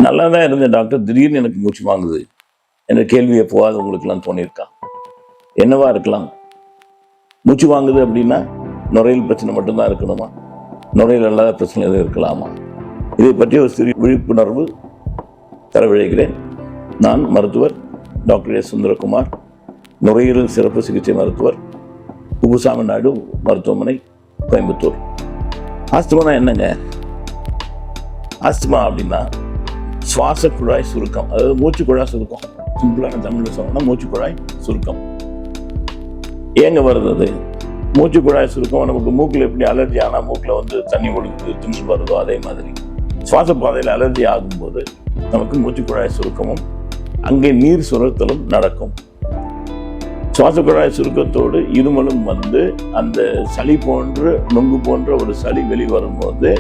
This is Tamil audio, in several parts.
நல்லா தான் இருந்தேன் டாக்டர், திடீர்னு எனக்கு மூச்சு வாங்குது என்ற கேள்வி எப்போவாது உங்களுக்குலாம் தோணியிருக்கா? என்னவா இருக்கலாம்? மூச்சு வாங்குது அப்படின்னா நுரையீரல் பிரச்சனை மட்டும்தான் இருக்கணுமா? நுரையீரல் அல்லாத பிரச்சனை எதுவும் இருக்கலாமா? இதை பற்றி ஒரு சிறிய விழிப்புணர்வு தர விழைகிறேன். நான் மருத்துவர் டாக்டர் எஸ் சுந்தரகுமார், நுரையீரல் சிறப்பு சிகிச்சை மருத்துவர், குப்புசாமி நாயுடு மருத்துவமனை, கோயம்புத்தூர். ஆஸ்துமானா என்னங்க? ஆஸ்துமா அப்படின்னா சுவாச குழாய் சுருக்கம், அதாவது மூச்சு குழாய் சுருக்கம். சிம்பிளான தமிழில் சொல்லணும்னா மூச்சு குழாய் சுருக்கம். ஏங்க வருது அது? மூச்சு குழாய் சுருக்கம் நமக்கு மூக்கில் எப்படி அலர்ஜி ஆனால் மூக்கில் வந்து தண்ணி ஒழுகுது, தும்மல் வருதோ அதே மாதிரி சுவாச பாதையில் அலர்ஜி ஆகும்போது நமக்கு மூச்சு குழாய் சுருக்கமும் அங்கே நீர் சுரத்தலும் நடக்கும். சுவாச குழாய் சுருக்கத்தோடு இருமலும் வந்து அந்த சளி போன்று நொங்கு போன்ற ஒரு சளி வெளிவரும்போது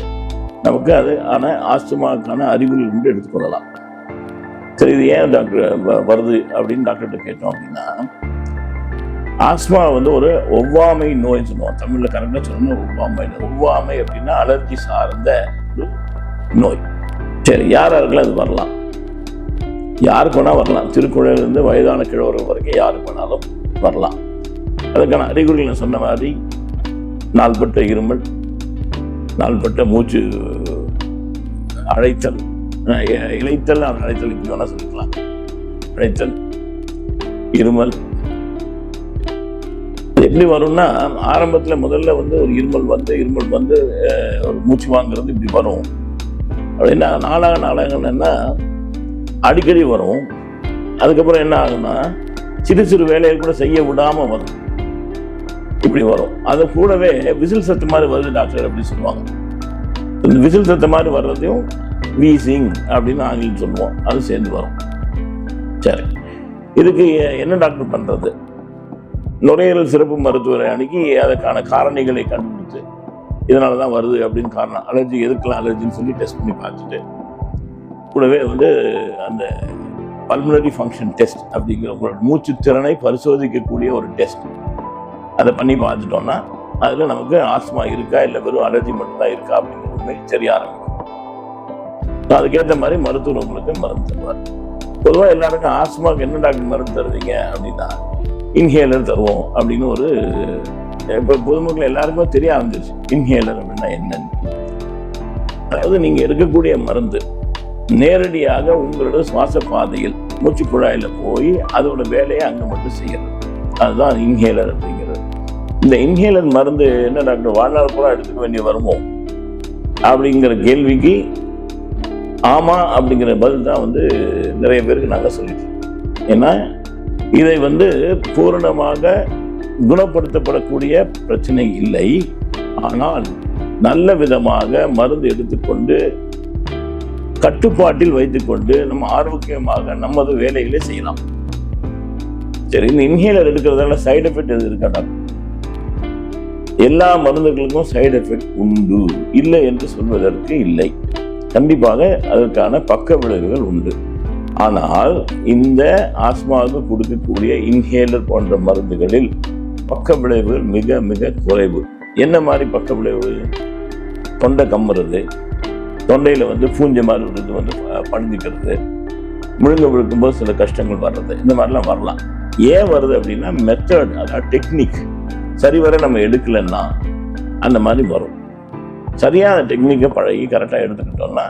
நமக்கு அது ஆஸ்துமாக்கான அறிகுறிகள் என்று எடுத்துக்கொள்ளலாம். சரி, இது ஏன் டாக்டர் வருது அப்படின்னு டாக்டர்கிட்ட கேட்டோம் அப்படின்னா, ஆஸ்துமா வந்து ஒரு ஒவ்வாமை நோய்னு சொல்லுவோம். தமிழில் கரெக்டாக சொல்லணும், ஒவ்வாமை அப்படின்னா அலர்ஜி சார்ந்த ஒரு நோய். சரி, யாருக்கெல்லாம் அது வரலாம்? யாருக்கு வேணா வரலாம். திருக்குறளிலிருந்து வயதான கிழவர்கள் வரைக்கும் யாருக்கு வேணாலும் வரலாம். அதுக்கான அறிகுறிகள் நான் சொன்ன மாதிரி நாள்பட்ட இருமல், நாள்பட்ட மூச்சு அழைத்தல், இழைத்தல், அழைத்தல் இப்படி வேணா சொல்லிக்கலாம். அழைத்தல், இருமல். எப்படி வரும்னா, ஆரம்பத்தில் முதல்ல வந்து ஒரு இருமல் வந்து ஒரு மூச்சு வாங்குறது இப்படி வரும். அப்படின்னா நாளாக என்னன்னா அடிக்கடி வரும். அதுக்கப்புறம் என்ன ஆகுன்னா சிறு சிறு வேலையை கூட செய்ய விடாம வரும், இப்படி வரும். அது கூடவே விசில் சத்து மாதிரி வருது டாக்டர் அப்படின்னு சொல்லுவாங்க. இந்த விசில் சத்து மாதிரி வர்றதையும் வீசிங் அப்படின்னு ஆங்கிலம் சொல்லுவோம், அது சேர்ந்து வரும். சரி, இதுக்கு என்ன டாக்டர் பண்றது? நுரையீரல் சிறப்பு மருத்துவரை அணுகி அதற்கான காரணிகளை கண்டுபிடித்து இதனால தான் வருது அப்படின்னு காரணம், அலர்ஜி எதுக்கெல்லாம் அலர்ஜின்னு சொல்லி டெஸ்ட் பண்ணி பார்த்துட்டு கூடவே வந்து அந்த பல்மனரி ஃபங்க்ஷன் டெஸ்ட் அப்படிங்கிற உங்களோட மூச்சு திறனை பரிசோதிக்கக்கூடிய ஒரு டெஸ்ட், அதை பண்ணி பார்த்துட்டோம்னா அதில் நமக்கு ஆஸ்துமா இருக்கா இல்லை வெறும் அலர்ஜி மட்டும்தான் இருக்கா அப்படிங்கிற உண்மை தெரிய ஆரம்பிக்கும். அதுக்கேற்ற மாதிரி மருத்துவர் உங்களுக்கு மருந்து தருவார். பொதுவாக எல்லாருக்கும் ஆஸ்துமாவுக்கு என்ன டாக்டர் மருந்து தருவீங்க அப்படின்னா இன்ஹேலர் தருவோம் அப்படின்னு ஒரு இப்போ பொதுமக்கள் எல்லாருக்குமே தெரிய ஆரம்பிச்சிருச்சு இன்ஹேலர் அப்படின்னா என்னன்னு. அதாவது நீங்கள் எடுக்கக்கூடிய மருந்து நேரடியாக உங்களோட சுவாச பாதையில் மூச்சு குழாயில் போய் அதோட வேலையை அங்கே மட்டும் செய்யறது, அதுதான் இன்ஹேலர் அப்படிங்கிறது. இந்த இன்ஹேலர் மருந்து என்ன டாக்டர் வாழ்நாள் பூரா எடுத்துக்க வேண்டிய வருமோ அப்படிங்கிற கேள்விக்கு ஆமாம் அப்படிங்கிற பதில் தான் வந்து நிறைய பேருக்கு நாங்கள் சொல்லிட்டோம். ஏன்னா இதை வந்து பூரணமாக குணப்படுத்தப்படக்கூடிய பிரச்சனை இல்லை. ஆனால் நல்ல விதமாக மருந்து எடுத்துக்கொண்டு கட்டுப்பாட்டில் வைத்துக்கொண்டு நம்ம ஆரோக்கியமாக நமது வேலைகளை செய்யலாம். சரி, இந்த இன்ஹேலர் எடுக்கிறதால சைடு எஃபெக்ட் எது இருக்கா? எல்லா மருந்துகளுக்கும் சைடு எஃபெக்ட் உண்டு, இல்லை என்று சொல்வதற்கு இல்லை. கண்டிப்பாக அதற்கான பக்க விளைவுகள் உண்டு. ஆனால் இந்த ஆஸ்துமாவுக்கு கொடுக்கக்கூடிய இன்ஹேலர் போன்ற மருந்துகளில் பக்க விளைவுகள் மிக மிக குறைவு. என்ன மாதிரி பக்க விளைவு? தொண்டை கம்முறது, தொண்டையில் வந்து பூஞ்ச மாதிரி வந்து படிஞ்சுக்கிறது, முழுங்க விழுக்கும்போது சில கஷ்டங்கள் வர்றது, இந்த மாதிரிலாம் வரலாம். ஏன் வருது அப்படின்னா மெத்தட், அதாவது டெக்னிக் சரிவர நம்ம எடுக்கலைன்னா அந்த மாதிரி வரும். சரியான டெக்னிக்கை பழகி கரெக்டாக எடுத்துக்கிட்டோம்னா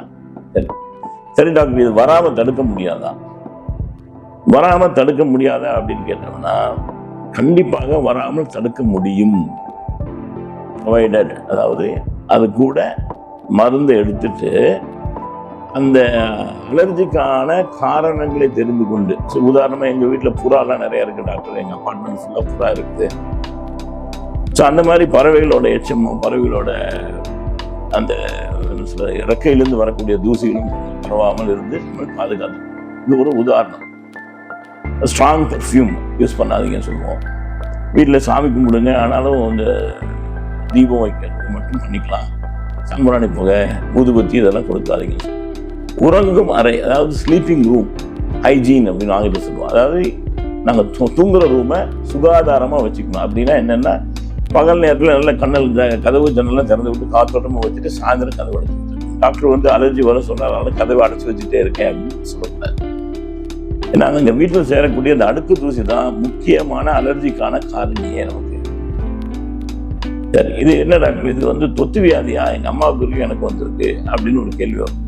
சரி டாக்டர், இது வராமல் தடுக்க முடியாதா? வராமல் தடுக்க முடியாதா அப்படின்னு கேட்டோம்னா கண்டிப்பாக வராமல் தடுக்க முடியும். ப்ரொவைடட், அதாவது அது கூட மருந்து எடுத்துட்டு அந்த அலர்ஜிக்கான காரணங்களை தெரிந்து கொண்டு, உதாரணமாக எங்கள் வீட்டில் புறாலாம் நிறையா இருக்குது டாக்டர், எங்கள் அப்பார்ட்மெண்ட் ஃபுல்லாக புறா இருக்குது. ஸோ அந்த மாதிரி பறவைகளோட எச்சமும் பறவைகளோட அந்த இறக்கையிலிருந்து வரக்கூடிய தூசிகளும் பரவாமல் இருந்து நம்ம பாதுகாத்து, இது ஒரு உதாரணம். ஸ்ட்ராங் பர்ஃப்யூம் யூஸ் பண்ணாதீங்கன்னு சொல்லுவோம். வீட்டில் சாமி கும்பிடுங்க, ஆனாலும் இந்த தீபம் வைக்கிறது மட்டும் பண்ணிக்கலாம். சாம்பிராணி புகை, ஊதுபத்தி இதெல்லாம் கொடுக்காதீங்க. உறங்கும் அறை, அதாவது ஸ்லீப்பிங் ரூம் ஹைஜீன் அப்படின்னு ஆங்கிலத்தில் சொல்லுவோம். அதாவது நாங்கள் தூங்குற ரூமை சுகாதாரமாக வச்சுக்கணும். அப்படின்னா என்னென்னா பகல் நேரத்தில் நல்ல கதவு ஜன்னல்லாம் திறந்து விட்டு காத்தோட்டமாக வச்சுட்டு சாயந்தரம் கதவு அடைச்சி வச்சுருக்கணும். டாக்டர் வந்து அலர்ஜி வர சொன்னாலும் கதவை அடைச்சி வச்சுட்டே இருக்கேன் அப்படின்னு சொல்லக்கூடாது. ஏன்னா எங்க வீட்டில் சேரக்கூடிய அந்த அடுக்கு தூசி தான் முக்கியமான அலர்ஜிக்கான காரணியே நமக்கு. சரி, இது என்ன டாக்டர், இது வந்து தொத்து வியாதியா, எங்க அம்மாவுக்கு எனக்கு வந்திருக்கு அப்படின்னு ஒரு கேள்வி வரும்.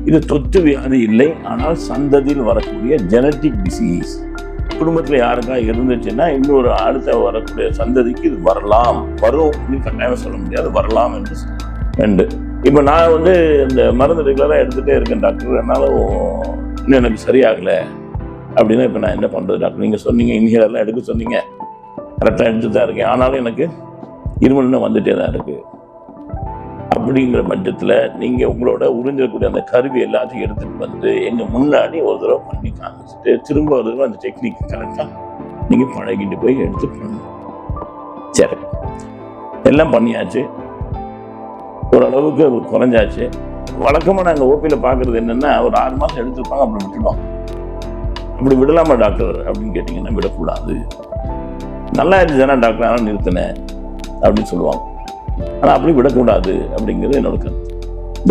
இது தொத்து வியாதி இல்லை, ஆனால் சந்ததியில் வரக்கூடிய ஜெனட்டிக் டிசீஸ். குடும்பத்தில் யாருக்கா இருந்துச்சுன்னா இன்னொரு அடுத்த வரக்கூடிய சந்ததிக்கு இது வரலாம், வரும் கட்டாயம் சொல்ல முடியாது, வரலாம் என்று ரெண்டு. இப்போ நான் வந்து இந்த மருந்து ரெகுலராக எடுத்துகிட்டே இருக்கேன் டாக்டர், என்னாலும் இன்னும் எனக்கு சரியாகலை அப்படின்னா இப்போ நான் என்ன பண்ணுறது டாக்டர்? நீங்கள் சொன்னீங்க இன்ஹேலர்லாம் எடுக்க சொன்னீங்க, கரெக்டாக எடுத்து தான் இருக்கேன், ஆனாலும் எனக்கு இருமல்னு வந்துட்டே தான் இருக்குது. அப்படிங்கிற பட்சத்தில் நீங்கள் உங்களோட உறிஞ்சக்கூடிய அந்த கருவி எல்லாத்தையும் எடுத்துகிட்டு வந்து எங்கள் முன்னாடி ஒரு தடவை பண்ணி காமிச்சிட்டு திரும்ப ஒரு தடவை அந்த டெக்னிக் கரெக்டாக நீங்கள் பழகிட்டு போய் எடுத்து பண்ணணும். சரி, எல்லாம் பண்ணியாச்சு, ஓரளவுக்கு குறைஞ்சாச்சு. வழக்கமாக நாங்கள் ஓபியில் பார்க்குறது என்னென்னா ஒரு 6 மாதம் எடுத்துருப்பாங்க, அப்படி விட்டுடுவோம். அப்படி விடலாமா டாக்டர் அப்படின்னு கேட்டிங்கன்னா விடக்கூடாது. நல்லா இருந்துச்சுன்னா டாக்டர் ஆனால் நிறுத்தினேன் அப்படின்னு சொல்லுவாங்க. ஆனால் அப்படி விடக்கூடாது அப்படிங்கிறது என்னோட கருத்து.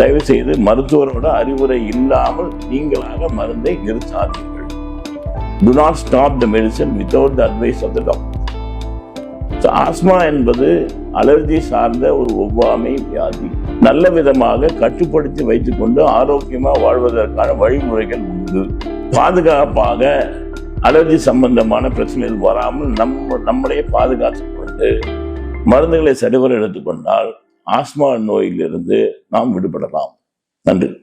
தயவு செய்து மருத்துவரோட அறிவுரை இல்லாமல் நீங்களாக மருந்தை நிறுத்தாதீர்கள். Do not stop the medicine without the advice of the doctor. Asthma என்பது அலர்ஜி சார்ந்த ஒரு ஒவ்வாமை வியாதி. நல்ல விதமாக கட்டுப்படுத்தி வைத்துக்கொண்டு ஆரோக்கியமாக வாழ்வதற்கான வழிமுறைகள் உண்டு. பாதுகாப்பாக அலர்ஜி சம்பந்தமான பிரச்சனைகள் வராமல் நம்மளையே பாதுகாத்துக் கொண்டு மருந்துகளை சரிவர எடுத்துக்கொண்டால் ஆஸ்மா நோயிலிருந்து நாம் விடுபடலாம். நன்றி.